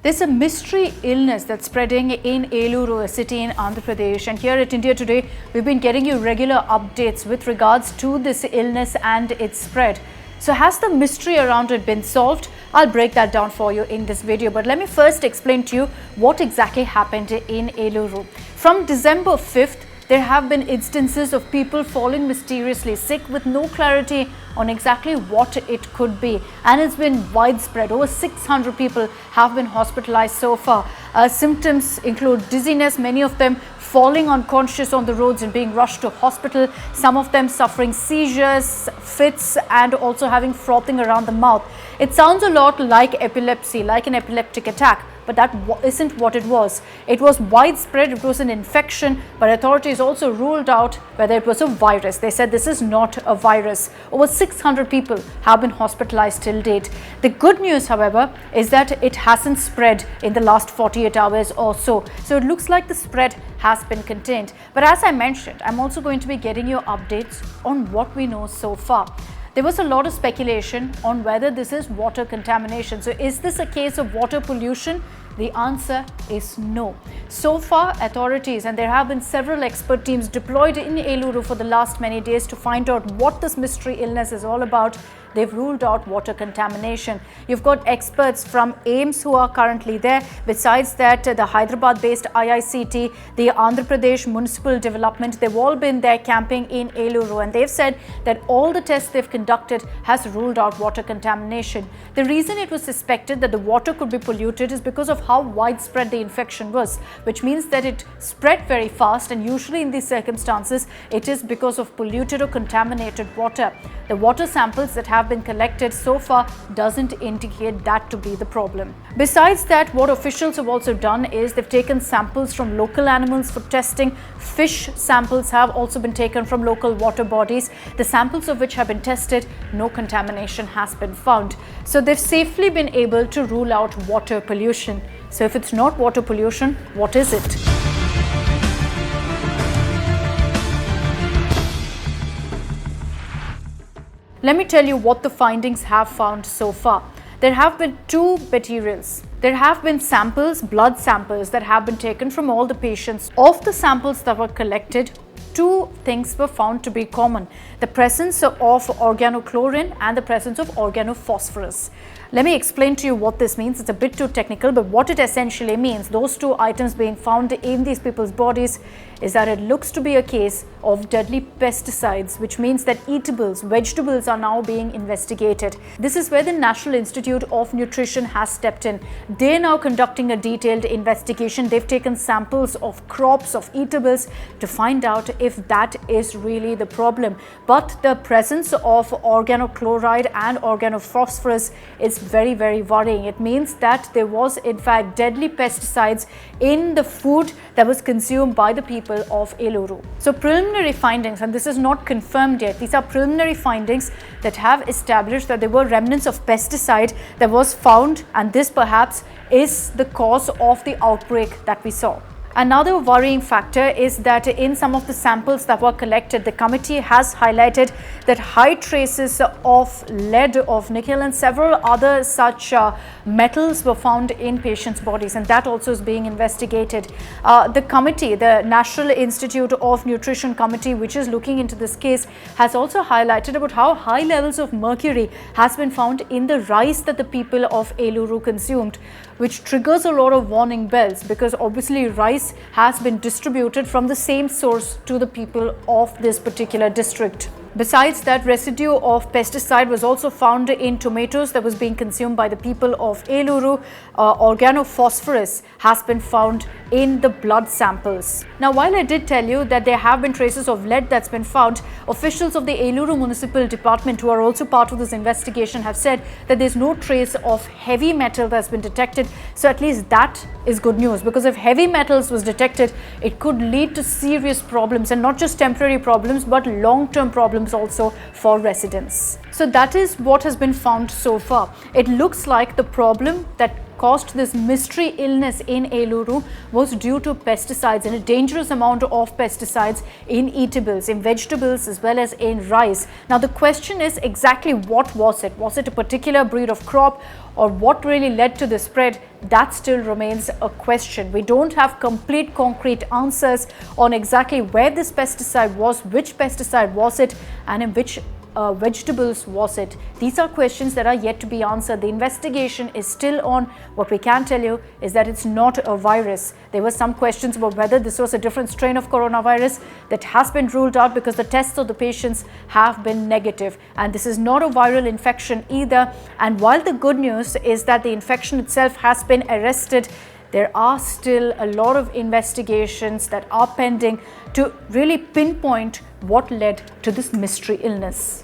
There's a mystery illness that's spreading in Eluru, a city in Andhra Pradesh. And here at India Today, we've been getting you regular updates with regards to this illness and its spread. So has the mystery around it been solved? I'll break that down for you in this video. But let me first explain to you what exactly happened in Eluru. From December 5th, there have been instances of people falling mysteriously sick with no clarity on exactly what it could be, and it's been widespread. Over 600 people have been hospitalized so far. Symptoms include dizziness, many of them falling unconscious on the roads and being rushed to hospital, some of them suffering seizures, fits, and also having frothing around the mouth. It sounds a lot like epilepsy, like an epileptic attack, but that isn't what it was. It was widespread, it was an infection, but authorities also ruled out whether it was a virus. They said this is not a virus. Over 600 people have been hospitalized till date. The good news, however, is that it hasn't spread in the last 48 hours or so. So it looks like the spread has been contained. But as I mentioned, I'm also going to be getting you updates on what we know so far. There was a lot of speculation on whether this is water contamination. So is this a case of water pollution? The answer is no. So far, authorities, and there have been several expert teams deployed in Eluru for the last many days to find out what this mystery illness is all about. They've ruled out water contamination. You've got experts from AIIMS who are currently there. Besides that, the Hyderabad-based IICT, the Andhra Pradesh Municipal Development, they've all been there camping in Eluru, and they've said that all the tests they've conducted has ruled out water contamination. The reason it was suspected that the water could be polluted is because of how widespread the infection was, which means that it spread very fast, and usually in these circumstances, it is because of polluted or contaminated water. The water samples that have been collected so far doesn't indicate that to be the problem. Besides that, what officials have also done is they've taken samples from local animals for testing. Fish samples have also been taken from local water bodies, the samples of which have been tested. No contamination has been found. So they've safely been able to rule out water pollution. So if it's not water pollution, what is it? Let me tell you what the findings have found so far. There have been two materials. There have been samples, blood samples, that have been taken from all the patients. Of the samples that were collected, two things were found to be common: the presence of organochlorine and the presence of organophosphorus. Let me explain to you what this means. It's a bit too technical, but what it essentially means, those two items being found in these people's bodies, is that it looks to be a case of deadly pesticides, which means that eatables, vegetables, are now being investigated. This is where the National Institute of Nutrition has stepped in. They're now conducting a detailed investigation. They've taken samples of crops, of eatables, to find out if that is really the problem. But the presence of organochloride and organophosphorus is very, very worrying. It means that there was in fact deadly pesticides in the food that was consumed by the people of Eluru. So preliminary findings, and this is not confirmed yet, these are preliminary findings that have established that there were remnants of pesticide that was found, and this perhaps is the cause of the outbreak that we saw. Another worrying factor is that in some of the samples that were collected, the committee has highlighted that high traces of lead, of nickel, and several other such metals were found in patients' bodies, and that also is being investigated. The committee, the National Institute of Nutrition Committee, which is looking into this case, has also highlighted about how high levels of mercury has been found in the rice that the people of Eluru consumed, which triggers a lot of warning bells, because obviously rice has been distributed from the same source to the people of this particular district. Besides that, residue of pesticide was also found in tomatoes that was being consumed by the people of Eluru. Organophosphorus has been found in the blood samples. Now, while I did tell you that there have been traces of lead that's been found, officials of the Eluru Municipal Department, who are also part of this investigation, have said that there's no trace of heavy metal that's been detected. So at least that is good news, because if heavy metals was detected, it could lead to serious problems, and not just temporary problems, but long-term problems also for residents. So that is what has been found so far. It looks like the problem that caused this mystery illness in Eluru was due to pesticides and a dangerous amount of pesticides in eatables, in vegetables as well as in rice. Now the question is exactly what was it? Was it a particular breed of crop, or what really led to the spread? That still remains a question. We don't have complete concrete answers on exactly where this pesticide was, which pesticide was it, and in which vegetables was it. These are questions that are yet to be answered. The investigation is still on. What we can tell you is that it's not a virus. There were some questions about whether this was a different strain of coronavirus. That has been ruled out because the tests of the patients have been negative, and this is not a viral infection either. And while the good news is that the infection itself has been arrested, there are still a lot of investigations that are pending to really pinpoint what led to this mystery illness.